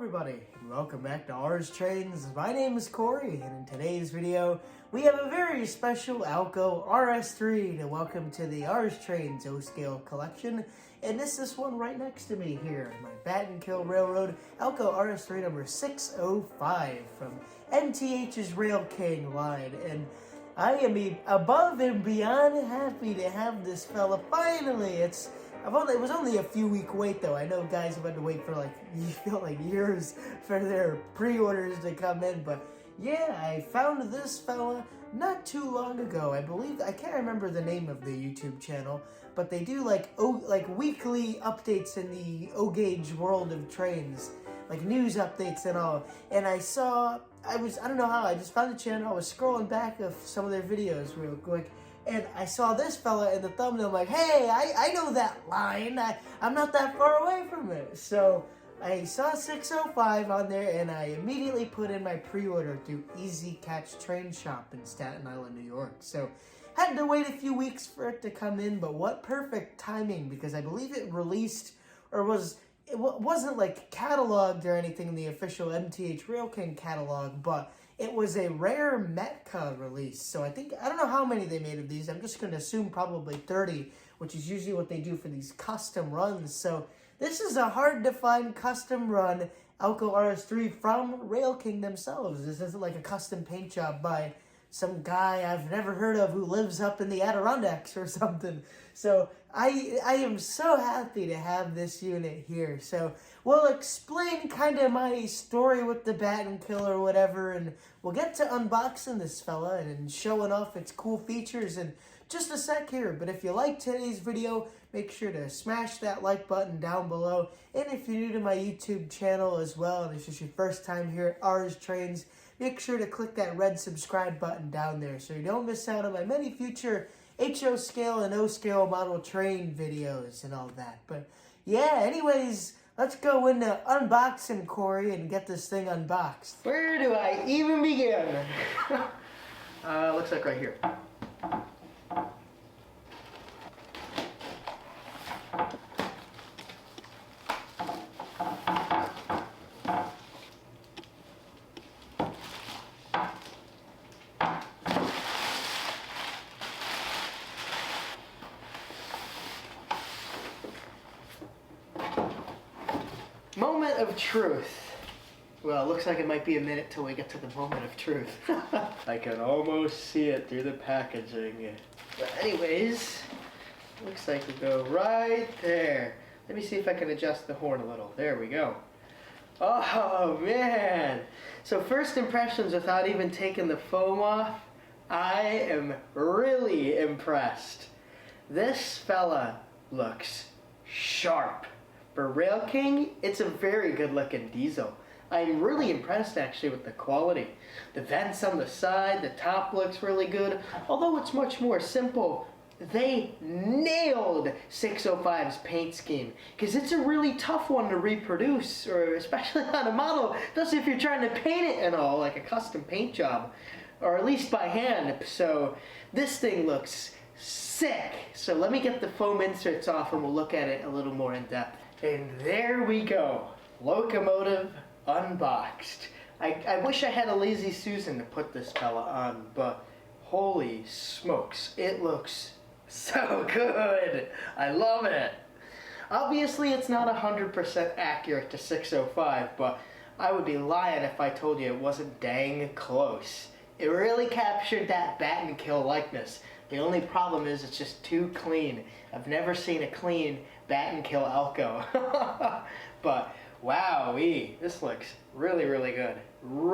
everybody, welcome back to RS Trains. My name is Corey, and in today's video, we have a very special Alco RS3 to welcome to the RS Trains O-Scale collection. And this is one right next to me here, my Battenkill Railroad Alco RS3 number 605 from MTH's RailKing line. And I am above and beyond happy to have this fella finally. It was only a few week wait though. I know guys have had to wait for like years for their pre-orders to come in, but yeah, I found this fella not too long ago. I can't remember the name of the YouTube channel, but they do like weekly updates in the O-Gauge world of trains, like news updates and all. And I don't know how, I just found the channel. I was scrolling back of some of their videos real quick, and I saw this fella in the thumbnail. I'm like, hey, I know that line. I'm not that far away from it. So I saw 605 on there, and I immediately put in my pre-order through Easy Catch Train Shop in Staten Island, New York. So had to wait a few weeks for it to come in, but what perfect timing, because I believe it released, or it wasn't like cataloged or anything in the official MTH RailKing catalog, but it was a rare Metka release. So I don't know how many they made of these. I'm just going to assume probably 30, which is usually what they do for these custom runs. So this is a hard to find custom run Alco RS3 from RailKing themselves. This isn't like a custom paint job by some guy I've never heard of who lives up in the Adirondacks or something. So I am so happy to have this unit here. So we'll explain kind of my story with the Battenkill or whatever, and we'll get to unboxing this fella and showing off its cool features in just a sec here. But if you like today's video, make sure to smash that like button down below. And if you're new to my YouTube channel as well, and it's just your first time here at RS Trains, make sure to click that red subscribe button down there so you don't miss out on my many future HO scale and O scale model train videos and all that. But yeah, anyways, let's go into unboxing, Corey, and get this thing unboxed. Where do I even begin? Looks like right here. Moment of truth. Well, it looks like it might be a minute till we get to the moment of truth. I can almost see it through the packaging. But anyways, looks like we go right there. Let me see if I can adjust the horn a little. There we go. Oh man! So first impressions without even taking the foam off, I am really impressed. This fella looks sharp. For RailKing, it's a very good looking diesel. I'm really impressed actually with the quality. The vents on the side, the top looks really good. Although it's much more simple, they nailed 605's paint scheme, because it's a really tough one to reproduce, or especially on a model, especially if you're trying to paint it and all, like a custom paint job, or at least by hand. So this thing looks sick. So let me get the foam inserts off and we'll look at it a little more in depth. And there we go, locomotive unboxed. I wish I had a Lazy Susan to put this fella on, but holy smokes, it looks so good. I love it. Obviously it's not 100% accurate to 605, but I would be lying if I told you it wasn't dang close. It really captured that Battenkill likeness. The only problem is it's just too clean. I've never seen a clean Battenkill Alco. But wowee, this looks really, really good.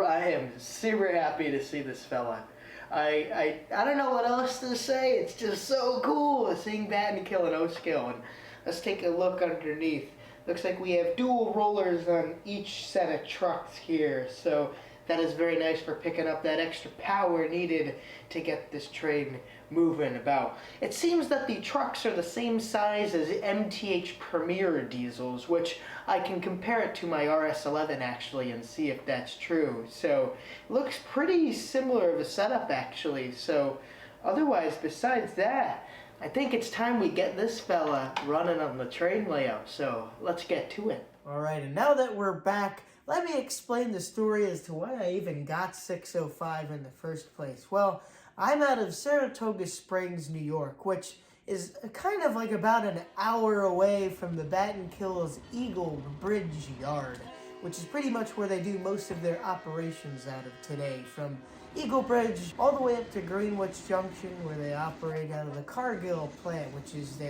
I am super happy to see this fella. I don't know what else to say. It's just so cool seeing Battenkill and O-Scale. And let's take a look underneath. Looks like we have dual rollers on each set of trucks here. So that is very nice for picking up that extra power needed to get this train moving about. It seems that the trucks are the same size as MTH Premier diesels, which I can compare it to my RS11 actually and see if that's true. So it looks pretty similar of a setup actually. So otherwise, besides that, I think it's time we get this fella running on the train layout. So let's get to it. Alright, and now that we're back, let me explain the story as to why I even got 605 in the first place. Well, I'm out of Saratoga Springs, New York, which is kind of like about an hour away from the Battenkill's Eagle Bridge Yard, which is pretty much where they do most of their operations out of today, from Eagle Bridge all the way up to Greenwich Junction, where they operate out of the Cargill plant, which is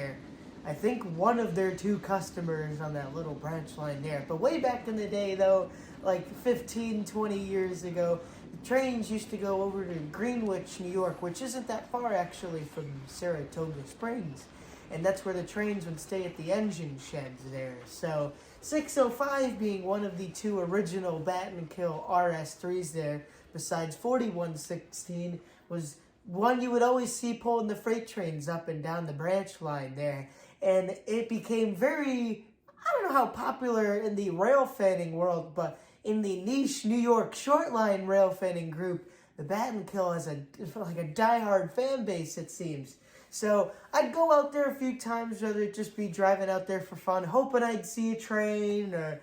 I think one of their 2 customers on that little branch line there. But way back in the day, though, like 15, 20 years ago, the trains used to go over to Greenwich, New York, which isn't that far actually from Saratoga Springs. And that's where the trains would stay at the engine sheds there. So 605 being one of the 2 original Battenkill RS3s there, besides 4116, was one you would always see pulling the freight trains up and down the branch line there. And it became very, I don't know how popular in the rail fanning world, but in the niche New York short line rail fanning group, the Battenkill has a diehard fan base, it seems. So I'd go out there a few times, whether it just be driving out there for fun, hoping I'd see a train, or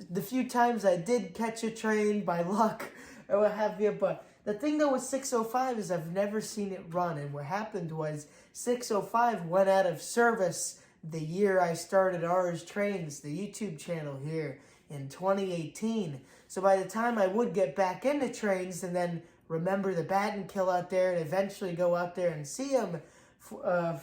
the few times I did catch a train by luck, or what have you. But the thing though with 605 is I've never seen it run, and what happened was 605 went out of service the year I started RS Trains, the YouTube channel here, in 2018. So by the time I would get back into trains and then remember the Battenkill out there and eventually go out there and see them,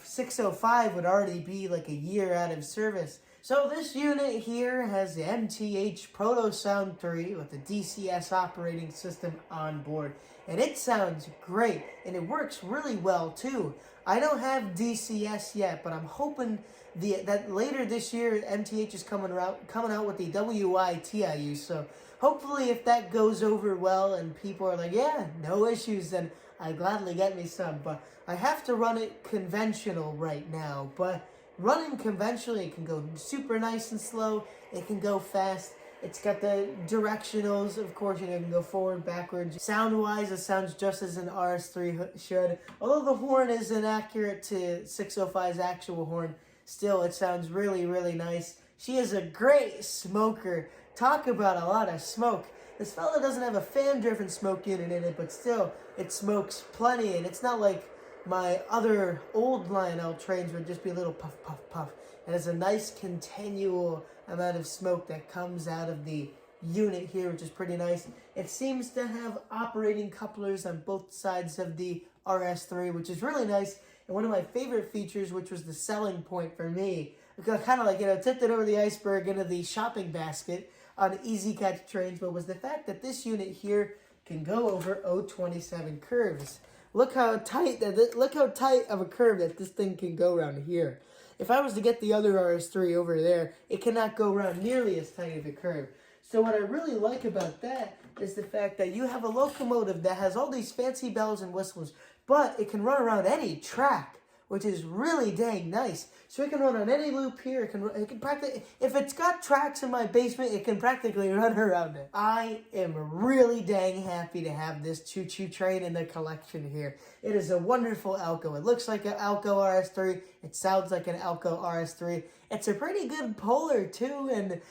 605 would already be like a year out of service. So this unit here has the MTH Proto Sound 3 with the DCS operating system on board. And it sounds great, and it works really well too. I don't have DCS yet, but I'm hoping that later this year MTH is coming out with the WITIU. So hopefully if that goes over well and people are like, yeah, no issues, then I gladly get me some. But I have to run it conventional right now. But running conventionally, it can go super nice and slow. It can go fast. It's got the directionals, of course, you can go forward, backwards. Sound-wise, it sounds just as an RS3 should. Although the horn is inaccurate to 605's actual horn, still it sounds really, really nice. She is a great smoker. Talk about a lot of smoke. This fella doesn't have a fan-driven smoke unit in it, but still, it smokes plenty, and it's not like my other old Lionel trains would just be a little puff, puff, puff. It has a nice continual amount of smoke that comes out of the unit here, which is pretty nice. It seems to have operating couplers on both sides of the RS3, which is really nice. And one of my favorite features, which was the selling point for me, kind of like, tipped it over the iceberg into the shopping basket on Easy Catch trains, but was the fact that this unit here can go over 027 curves. Look how tight of a curve that this thing can go around here. If I was to get the other RS3 over there, it cannot go around nearly as tight of a curve. So what I really like about that is the fact that you have a locomotive that has all these fancy bells and whistles, but it can run around any track, which is really dang nice. So it can run on any loop here. It can practically, if it's got tracks in my basement, it can practically run around it. I am really dang happy to have this choo-choo train in the collection here. It is a wonderful Alco. It looks like an Alco RS3. It sounds like an Alco RS3. It's a pretty good Polar too, and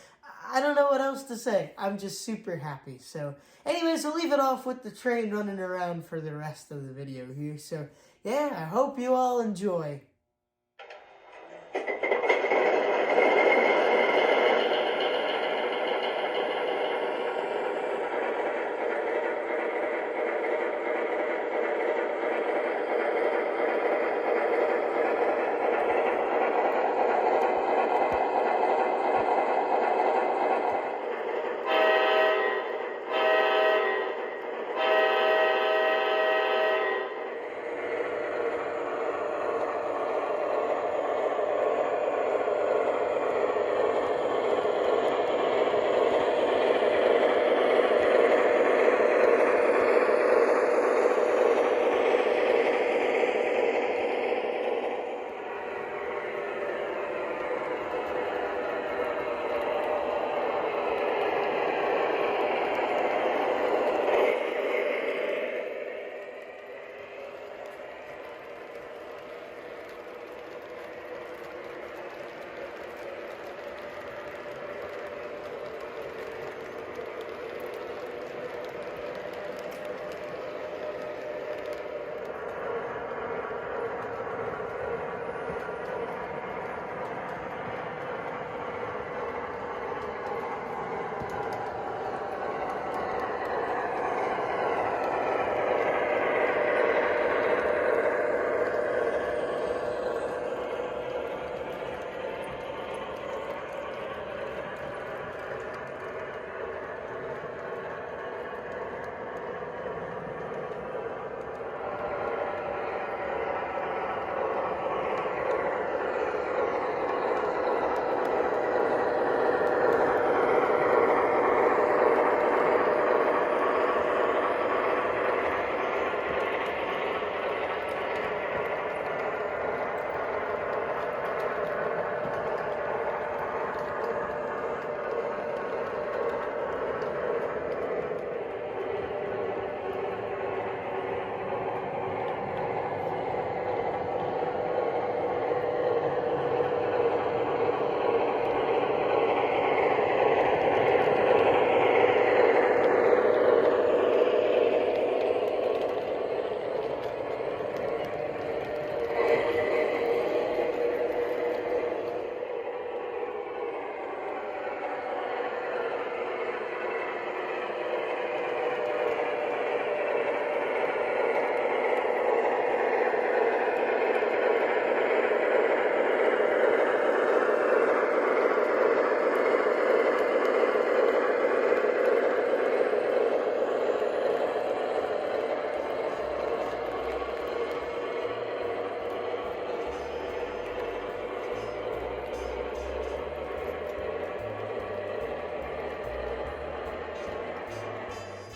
I don't know what else to say. I'm just super happy. So anyways, I'll leave it off with the train running around for the rest of the video here. So yeah, I hope you all enjoy.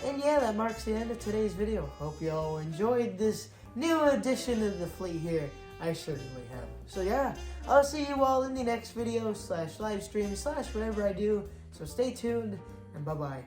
And yeah, that marks the end of today's video. Hope you all enjoyed this new addition of the fleet here. I certainly have. So yeah, I'll see you all in the next video / live stream / whatever I do. So stay tuned and bye-bye.